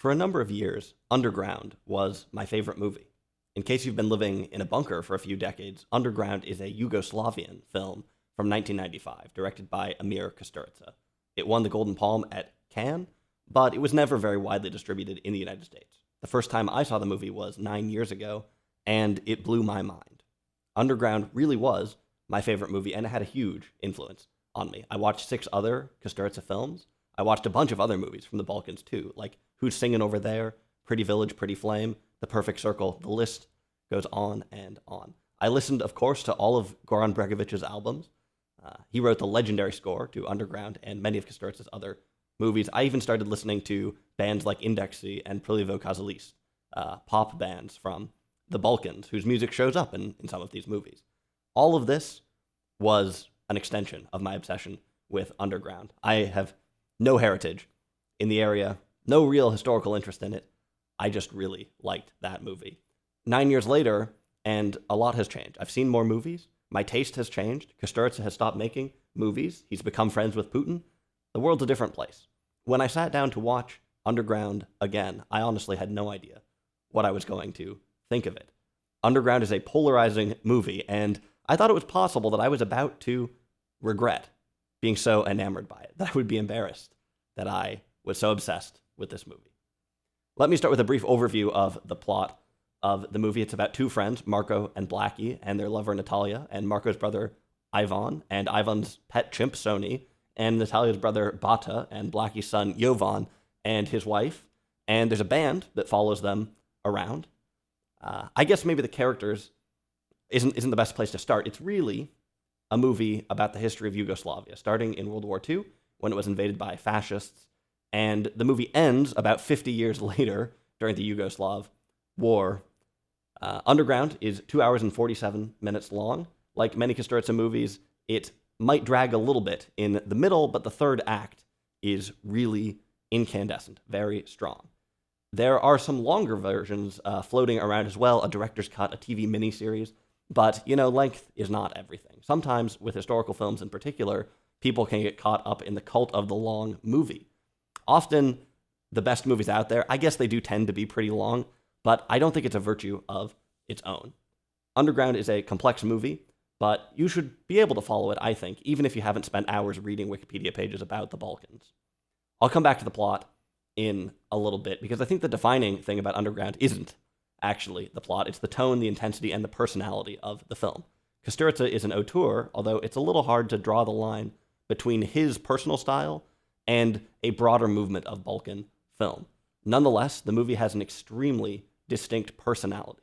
For a number of years, Underground was my favorite movie. In case you've been living in a bunker for a few decades, Underground is a Yugoslavian film from 1995, directed by Amir Kusturica. It won the Golden Palm at Cannes, but it was never very widely distributed in the United States. The first time I saw the movie was 9 years ago, and it blew my mind. Underground really was my favorite movie, and it had a huge influence on me. I watched 6 other Kusturica films. I watched a bunch of other movies from the Balkans too, like Who's Singin' Over There, Pretty Village, Pretty Flame, The Perfect Circle. The list goes on and on. I listened, of course, to all of Goran Bregovic's albums. He wrote the legendary score to Underground and many of Kusturica's other movies. I even started listening to bands like Indexy and Prilivo Kazalis, pop bands from the Balkans, whose music shows up in some of these movies. All of this was an extension of my obsession with Underground. I have no heritage in the area, no real historical interest in it. I just really liked that movie. 9 years later, and a lot has changed. I've seen more movies. My taste has changed. Kusturica has stopped making movies. He's become friends with Putin. The world's a different place. When I sat down to watch Underground again, I honestly had no idea what I was going to think of it. Underground is a polarizing movie, and I thought it was possible that I was about to regret being so enamored by it, that I would be embarrassed that I was so obsessed with this movie. Let me start with a brief overview of the plot of the movie. It's about 2 friends, Marco and Blackie, and their lover Natalia, and Marco's brother Ivan, and Ivan's pet chimp Sony, and Natalia's brother Bata, and Blackie's son Jovan, and his wife. And there's a band that follows them around. I guess maybe the characters isn't the best place to start. It's really a movie about the history of Yugoslavia, starting in World War II, when it was invaded by fascists, and the movie ends about 50 years later, during the Yugoslav War. Underground is 2 hours and 47 minutes long. Like many Kusturica movies, it might drag a little bit in the middle, but the third act is really incandescent, very strong. There are some longer versions floating around as well, a director's cut, a TV miniseries, but, length is not everything. Sometimes, with historical films in particular, people can get caught up in the cult of the long movie. Often, the best movies out there, I guess they do tend to be pretty long, but I don't think it's a virtue of its own. Underground is a complex movie, but you should be able to follow it, I think, even if you haven't spent hours reading Wikipedia pages about the Balkans. I'll come back to the plot in a little bit, because I think the defining thing about Underground isn't actually the plot. It's the tone, the intensity, and the personality of the film. Kusturica is an auteur, although it's a little hard to draw the line between his personal style and a broader movement of Balkan film. Nonetheless, the movie has an extremely distinct personality.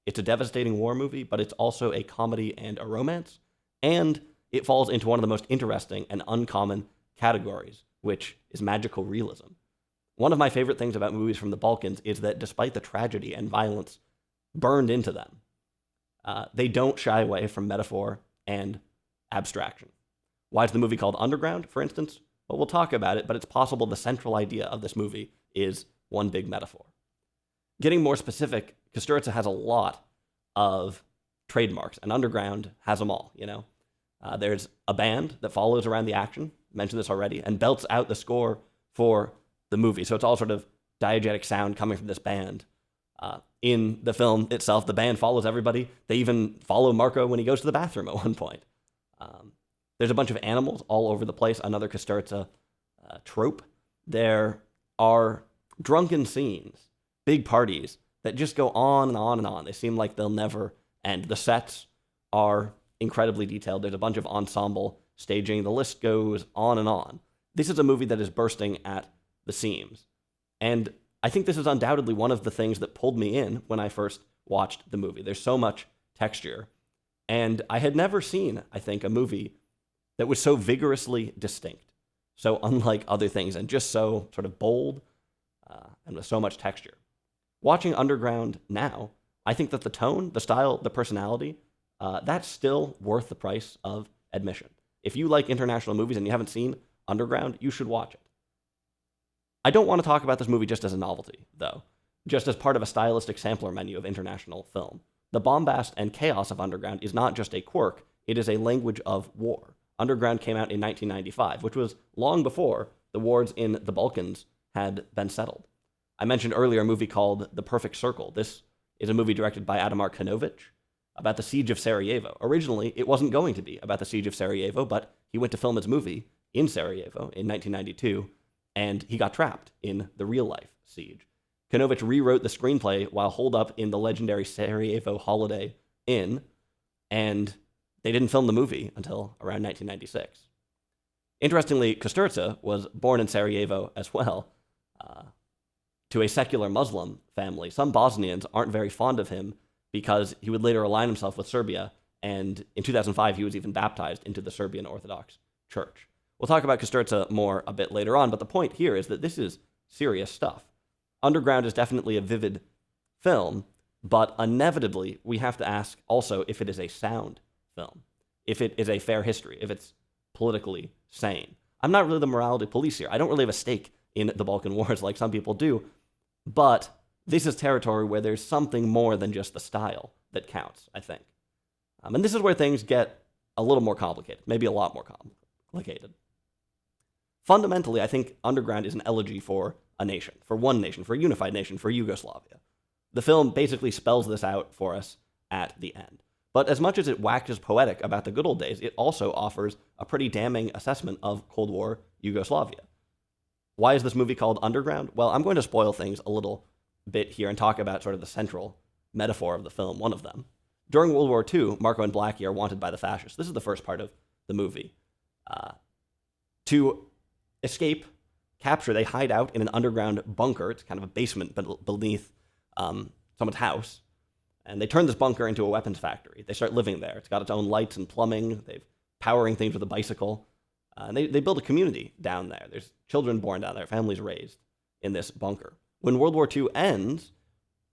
It's a devastating war movie, but it's also a comedy and a romance, and it falls into one of the most interesting and uncommon categories, which is magical realism. One of my favorite things about movies from the Balkans is that despite the tragedy and violence burned into them, they don't shy away from metaphor and abstraction. Why is the movie called Underground, for instance? Well, we'll talk about it, but it's possible the central idea of this movie is one big metaphor. Getting more specific, Kusturica has a lot of trademarks, and Underground has them all, There's a band that follows around the action, mentioned this already, and belts out the score for the movie. So it's all sort of diegetic sound coming from this band. In the film itself, the band follows everybody. They even follow Marco when he goes to the bathroom at one point. There's a bunch of animals all over the place, another Kusturica trope. There are drunken scenes, big parties that just go on and on and on. They seem like they'll never end. The sets are incredibly detailed. There's a bunch of ensemble staging. The list goes on and on. This is a movie that is bursting at the seams. And I think this is undoubtedly one of the things that pulled me in when I first watched the movie. There's so much texture. And I had never seen, I think, a movie that was so vigorously distinct, so unlike other things, and just so sort of bold and with so much texture. Watching Underground now, I think that the tone, the style, the personality, that's still worth the price of admission. If you like international movies and you haven't seen Underground, you should watch it. I don't want to talk about this movie just as a novelty, though, just as part of a stylistic sampler menu of international film. The bombast and chaos of Underground is not just a quirk, it is a language of war. Underground came out in 1995, which was long before the wars in the Balkans had been settled. I mentioned earlier a movie called The Perfect Circle. This is a movie directed by Adamar Kanovic about the siege of Sarajevo. Originally, it wasn't going to be about the siege of Sarajevo, but he went to film his movie in Sarajevo in 1992, and he got trapped in the real-life siege. Kanovic rewrote the screenplay while holed up in the legendary Sarajevo Holiday Inn, and they didn't film the movie until around 1996. Interestingly, Kusturica was born in Sarajevo as well, to a secular Muslim family. Some Bosnians aren't very fond of him because he would later align himself with Serbia, and in 2005 he was even baptized into the Serbian Orthodox Church. We'll talk about Kusturica more a bit later on, but the point here is that this is serious stuff. Underground is definitely a vivid film, but inevitably we have to ask also if it is a sound film, if it is a fair history, if it's politically sane. I'm not really the morality police here. I don't really have a stake in the Balkan Wars like some people do, but this is territory where there's something more than just the style that counts, I think. And this is where things get a little more complicated, maybe a lot more complicated. Fundamentally, I think Underground is an elegy for a nation, for one nation, for a unified nation, for Yugoslavia. The film basically spells this out for us at the end. But as much as it waxes poetic about the good old days, it also offers a pretty damning assessment of Cold War Yugoslavia. Why is this movie called Underground? Well, I'm going to spoil things a little bit here and talk about sort of the central metaphor of the film, one of them. During World War II, Marco and Blackie are wanted by the fascists. This is the first part of the movie. To escape capture, they hide out in an underground bunker. It's kind of a basement beneath someone's house. And they turn this bunker into a weapons factory. They start living there. It's got its own lights and plumbing. They've powering things with a bicycle. And they build a community down there. There's children born down there, families raised in this bunker. When World War II ends,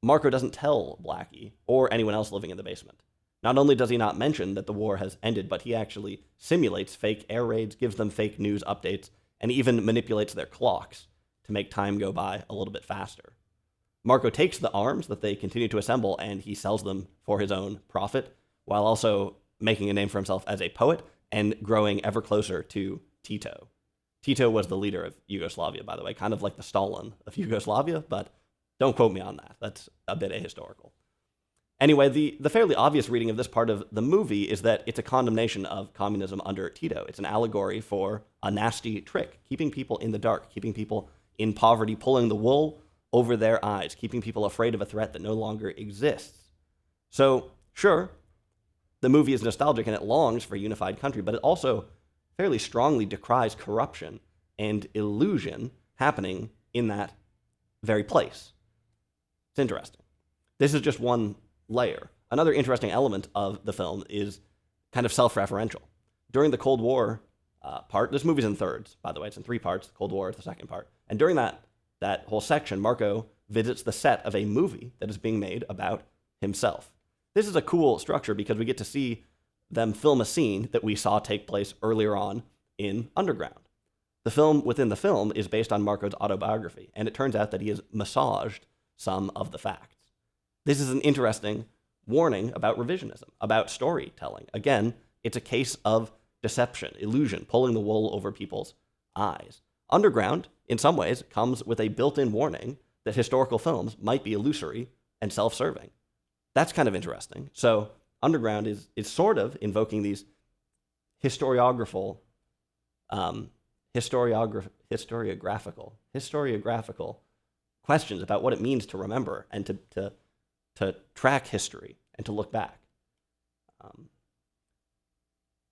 Marco doesn't tell Blackie or anyone else living in the basement. Not only does he not mention that the war has ended, but he actually simulates fake air raids, gives them fake news updates, and even manipulates their clocks to make time go by a little bit faster. Marco takes the arms that they continue to assemble and he sells them for his own profit, while also making a name for himself as a poet and growing ever closer to Tito. Tito was the leader of Yugoslavia, by the way, kind of like the Stalin of Yugoslavia, but don't quote me on that. That's a bit ahistorical. Anyway, the fairly obvious reading of this part of the movie is that it's a condemnation of communism under Tito. It's an allegory for a nasty trick, keeping people in the dark, keeping people in poverty, pulling the wool over their eyes, keeping people afraid of a threat that no longer exists. So, sure, the movie is nostalgic and it longs for a unified country, but it also fairly strongly decries corruption and illusion happening in that very place. It's interesting. This is just one layer. Another interesting element of the film is kind of self-referential. During the Cold War part, this movie's in thirds, by the way. It's in 3 parts. The Cold War is the second part. And during that whole section, Marco visits the set of a movie that is being made about himself. This is a cool structure because we get to see them film a scene that we saw take place earlier on in Underground. The film within the film is based on Marco's autobiography, and it turns out that he has massaged some of the facts. This is an interesting warning about revisionism, about storytelling. Again, it's a case of deception, illusion, pulling the wool over people's eyes. Underground, in some ways, comes with a built-in warning that historical films might be illusory and self-serving. That's kind of interesting. So Underground is sort of invoking these historiographical questions about what it means to remember and to track history and to look back.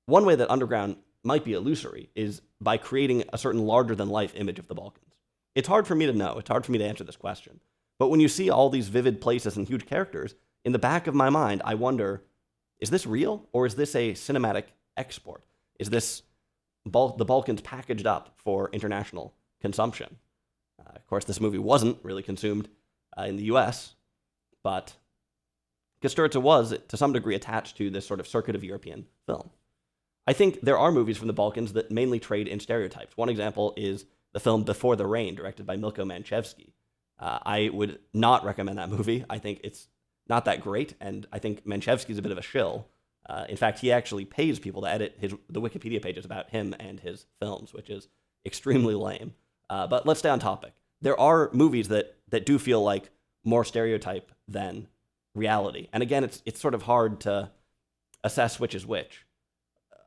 One way that Underground might be illusory is by creating a certain larger-than-life image of the Balkans. It's hard for me to know. It's hard for me to answer this question. But when you see all these vivid places and huge characters, in the back of my mind, I wonder, is this real, or is this a cinematic export? Is this the Balkans packaged up for international consumption? Of course, this movie wasn't really consumed in the US, but Kusturica was, to some degree, attached to this sort of circuit of European film. I think there are movies from the Balkans that mainly trade in stereotypes. One example is the film Before the Rain, directed by Milko Manchevski. I would not recommend that movie. I think it's not that great, and I think Manchevski's a bit of a shill. In fact, he actually pays people to edit the Wikipedia pages about him and his films, which is extremely lame. But let's stay on topic. There are movies that that do feel like more stereotype than reality. And again, it's sort of hard to assess which is which.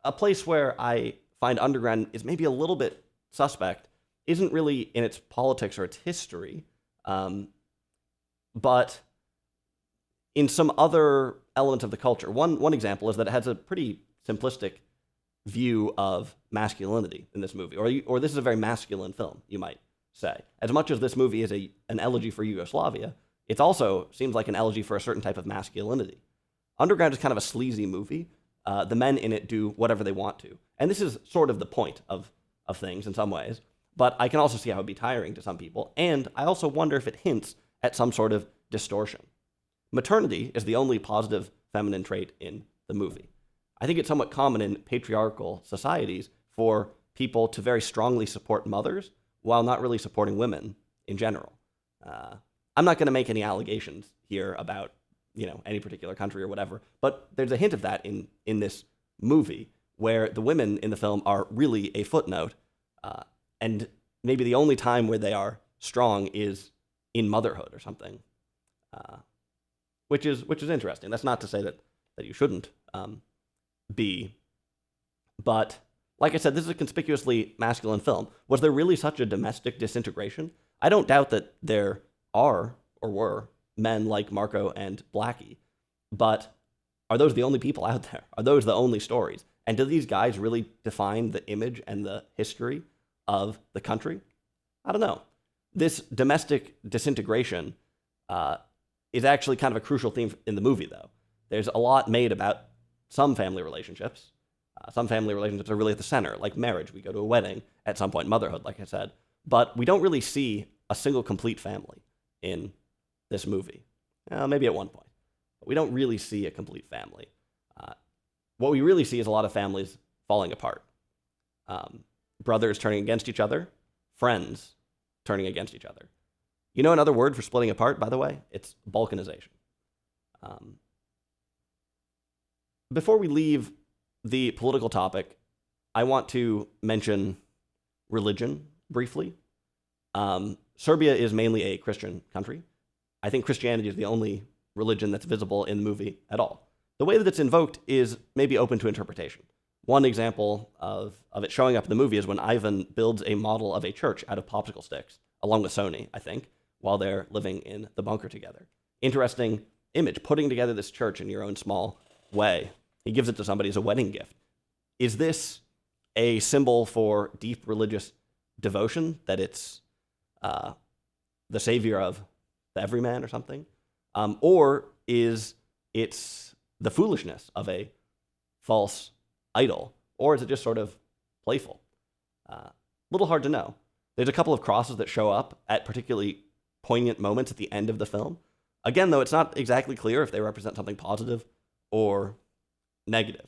A place where I find Underground is maybe a little bit suspect isn't really in its politics or its history, but in some other elements of the culture. One example is that it has a pretty simplistic view of masculinity in this movie, or this is a very masculine film, you might say. As much as this movie is an elegy for Yugoslavia, it also seems like an elegy for a certain type of masculinity. Underground is kind of a sleazy movie. The men in it do whatever they want to. And this is sort of the point of things in some ways. But I can also see how it would be tiring to some people. And I also wonder if it hints at some sort of distortion. Maternity is the only positive feminine trait in the movie. I think it's somewhat common in patriarchal societies for people to very strongly support mothers while not really supporting women in general. I'm not going to make any allegations here about any particular country or whatever, but there's a hint of that in this movie, where the women in the film are really a footnote, and maybe the only time where they are strong is in motherhood or something, which is interesting. That's not to say that you shouldn't be, but like I said, this is a conspicuously masculine film. Was there really such a domestic disintegration? I don't doubt that there are or were men like Marco and Blackie, but are those the only people out there? Are those the only stories? And do these guys really define the image and the history of the country? I don't know. This domestic disintegration is actually kind of a crucial theme in the movie, though. There's a lot made about some family relationships. Some family relationships are really at the center, like marriage. We go to a wedding at some point, motherhood, like I said. But we don't really see a single complete family in this movie. Maybe at one point. But we don't really see a complete family. What we really see is a lot of families falling apart. Brothers turning against each other, friends turning against each other. You know another word for splitting apart, by the way? It's balkanization. Before we leave the political topic, I want to mention religion briefly. Serbia is mainly a Christian country. I think Christianity is the only religion that's visible in the movie at all. The way that it's invoked is maybe open to interpretation. One example of it showing up in the movie is when Ivan builds a model of a church out of popsicle sticks, along with Sony, I think, while they're living in the bunker together. Interesting image, putting together this church in your own small way. He gives it to somebody as a wedding gift. Is this a symbol for deep religious devotion, that it's the savior of the everyman or something? Or is it the foolishness of a false idol? Or is it just sort of playful? Little hard to know. There's a couple of crosses that show up at particularly poignant moments at the end of the film. Again, though, it's not exactly clear if they represent something positive or negative.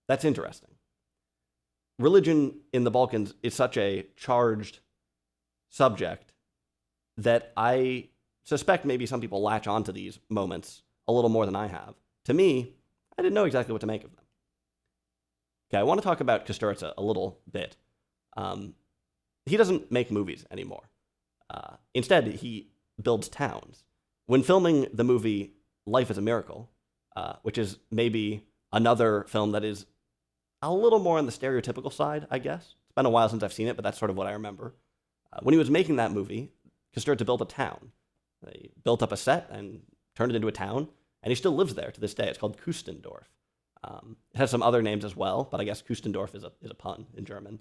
That's interesting. Religion in the Balkans is such a charged subject that I suspect maybe some people latch onto these moments a little more than I have. To me, I didn't know exactly what to make of them. Okay, I want to talk about Kusturica a little bit. He doesn't make movies anymore. Instead, he builds towns. When filming the movie Life is a Miracle, which is maybe another film that is a little more on the stereotypical side, I guess. It's been a while since I've seen it, but that's sort of what I remember. When he was making that movie, Kusturica built a town. They built up a set and turned it into a town, and he still lives there to this day. It's called Kustendorf. It has some other names as well, but I guess Kustendorf is a pun in German.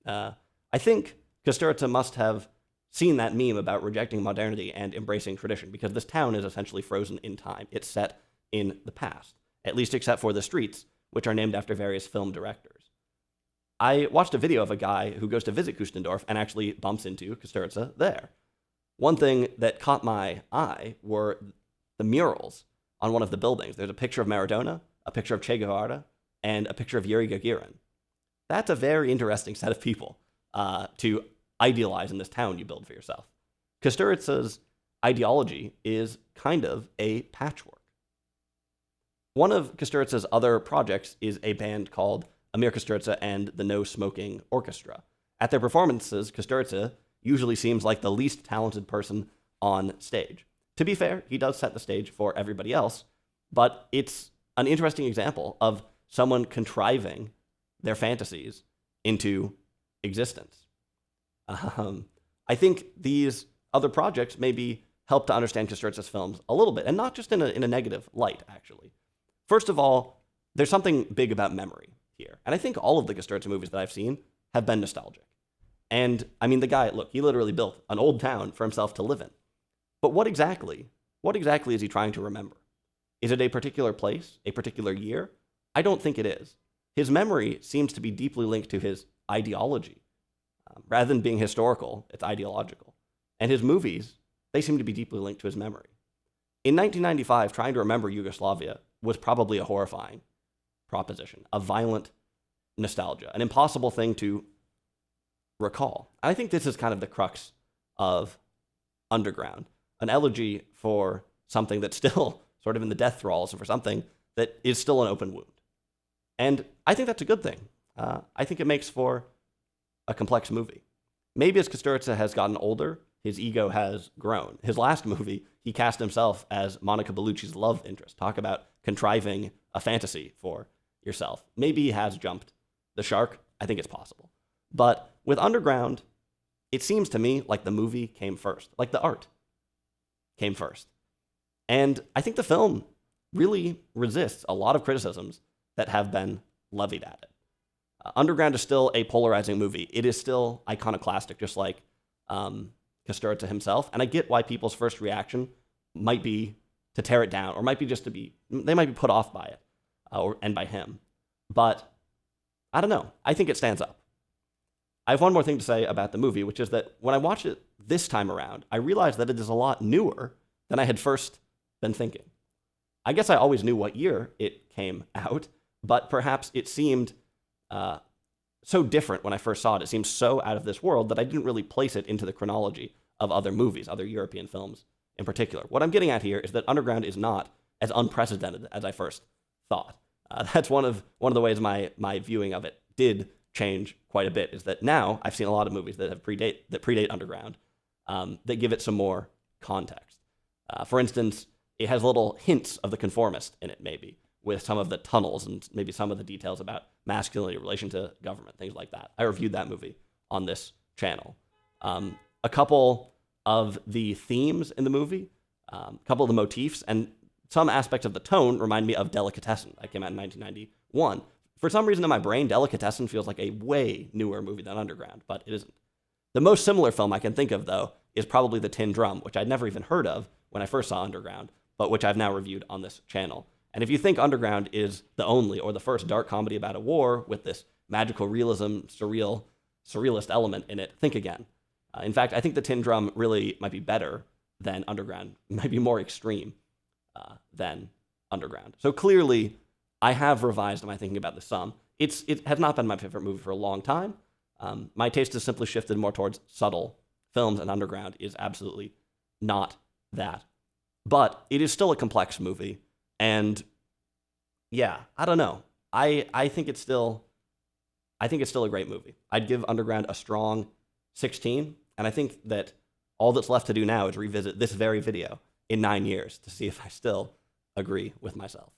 I think Kusturica must have seen that meme about rejecting modernity and embracing tradition, because this town is essentially frozen in time. It's set in the past, at least except for the streets, which are named after various film directors. I watched a video of a guy who goes to visit Kustendorf and actually bumps into Kusturica there. One thing that caught my eye were the murals on one of the buildings. There's a picture of Maradona, a picture of Che Guevara, and a picture of Yuri Gagarin. That's a very interesting set of people to idealize in this town you build for yourself. Kusturica's ideology is kind of a patchwork. One of Kusturica's other projects is a band called Amir Kusturica and the No Smoking Orchestra. At their performances, Kusturica usually seems like the least talented person on stage. To be fair, he does set the stage for everybody else, but it's an interesting example of someone contriving their fantasies into existence. I think these other projects maybe help to understand Kusturza's films a little bit, and not just in a negative light, actually. First of all, there's something big about memory here. And I think all of the Kusturza movies that I've seen have been nostalgic. And, I mean, the guy, look, he literally built an old town for himself to live in. But what exactly is he trying to remember? Is it a particular place, a particular year? I don't think it is. His memory seems to be deeply linked to his ideology. Rather than being historical, it's ideological. And his movies, they seem to be deeply linked to his memory. In 1995, trying to remember Yugoslavia was probably a horrifying proposition, a violent nostalgia, an impossible thing to recall. And I think this is kind of the crux of Underground, an elegy for something that's still sort of in the death thralls, and for something that is still an open wound. And I think that's a good thing. I think it makes for a complex movie. Maybe as Kusturica has gotten older, his ego has grown. His last movie, he cast himself as Monica Bellucci's love interest. Talk about contriving a fantasy for yourself. Maybe he has jumped the shark. I think it's possible. But with Underground, it seems to me like the movie came first, like the art came first. And I think the film really resists a lot of criticisms that have been levied at it. Underground is still a polarizing movie. It is still iconoclastic, just like Kusturica himself. And I get why people's first reaction might be to tear it down, or might be just they might be put off by it, and by him. But I don't know. I think it stands up. I have one more thing to say about the movie, which is that when I watched it this time around, I realized that it is a lot newer than I had first been thinking. I guess I always knew what year it came out, but perhaps it seemed so different when I first saw it. It seemed so out of this world that I didn't really place it into the chronology of other movies, other European films in particular. What I'm getting at here is that Underground is not as unprecedented as I first thought. That's one of the ways my viewing of it did change quite a bit, is that now I've seen a lot of movies that predate Underground that give it some more context. For instance, it has little hints of the conformist in it, maybe, with some of the tunnels and maybe some of the details about masculinity, relation to government, things like that. I reviewed that movie on this channel. A couple of the themes in the movie, a couple of the motifs, and some aspects of the tone remind me of Delicatessen. That came out in 1991. For some reason in my brain, Delicatessen feels like a way newer movie than Underground, but it isn't. The most similar film I can think of, though, is probably The Tin Drum, which I'd never even heard of when I first saw Underground, but which I've now reviewed on this channel. And if you think Underground is the only or the first dark comedy about a war with this magical realism, surrealist element in it, think again. In fact, I think The Tin Drum really might be better than Underground, might be more extreme than Underground. So clearly, I have revised my thinking about this some. It has not been my favorite movie for a long time. My taste has simply shifted more towards subtle films, and Underground is absolutely not that. But it is still a complex movie, and yeah, I don't know. I think it's still a great movie. I'd give Underground a strong 16, and I think that all that's left to do now is revisit this very video in 9 years to see if I still agree with myself.